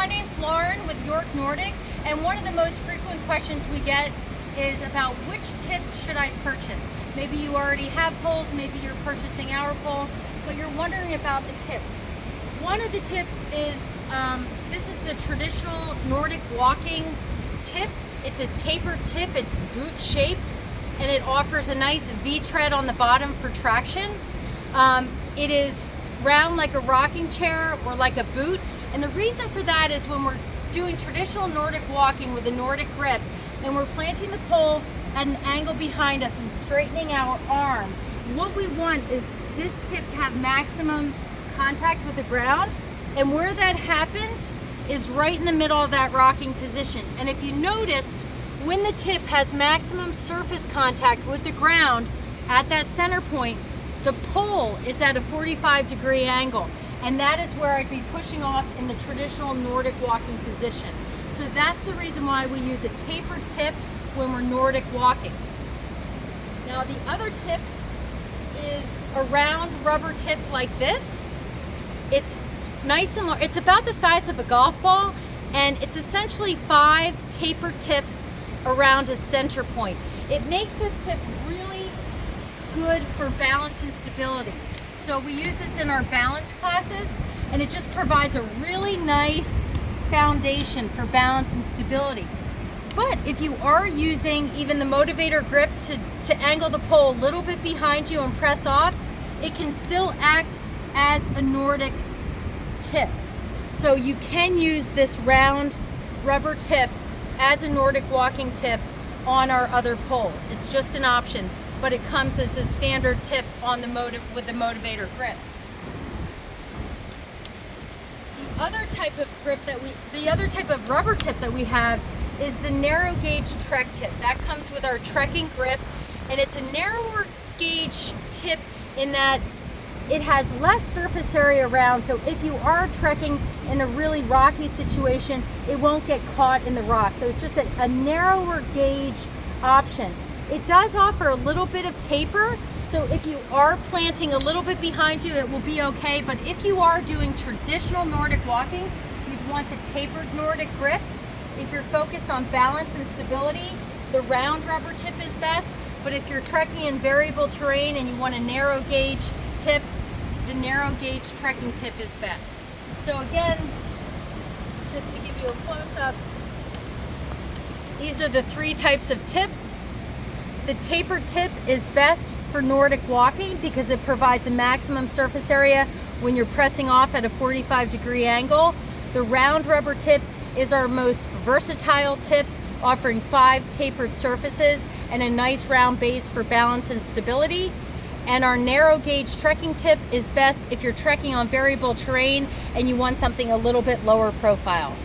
my name's Lauren with Nordic, and one of the most frequent questions we get is about which tip should I purchase. Maybe you already have poles, maybe you're purchasing our poles, but you're wondering about the tips. One of the tips is, this is the traditional Nordic walking tip. It's a tapered tip, it's boot shaped, and it offers a nice V-tread on the bottom for traction. It is round like a rocking chair or like a boot, and the reason for that is when we're doing traditional Nordic walking with a Nordic grip and we're planting the pole at an angle behind us and straightening our arm, what we want is this tip to have maximum contact with the ground, and where that happens is right in the middle of that rocking position. And if you notice, when the tip has maximum surface contact with the ground at that center point, the pole is at a 45-degree angle, and that is where I'd be pushing off in the traditional Nordic walking position. So that's the reason why we use a tapered tip when we're Nordic walking. Now the other tip is a round rubber tip like this. It's nice and long. It's about the size of a golf ball, and it's essentially 5 tapered tips around a center point. It makes this tip really good for balance and stability. So we use this in our balance classes, and it just provides a really nice foundation for balance and stability. But if you are using even the motivator grip to angle the pole a little bit behind you and press off, it can still act as a Nordic tip. So you can use this round rubber tip as a Nordic walking tip on our other poles. It's just an option, but it comes as a standard tip on the with the motivator grip. The other type of rubber tip that we have is the narrow gauge trek tip. That comes with our trekking grip, and it's a narrower gauge tip in that it has less surface area around, so if you are trekking in a really rocky situation, it won't get caught in the rock. So it's just a narrower gauge option. It does offer a little bit of taper, so if you are planting a little bit behind you, it will be okay. But if you are doing traditional Nordic walking, you'd want the tapered Nordic grip. If you're focused on balance and stability, the round rubber tip is best. But if you're trekking in variable terrain and you want a narrow gauge tip, the narrow gauge trekking tip is best. So again, just to give you a close-up, these are the 3 types of tips. The tapered tip is best for Nordic walking because it provides the maximum surface area when you're pressing off at a 45-degree angle. The round rubber tip is our most versatile tip, offering 5 tapered surfaces and a nice round base for balance and stability. And our narrow gauge trekking tip is best if you're trekking on variable terrain and you want something a little bit lower profile.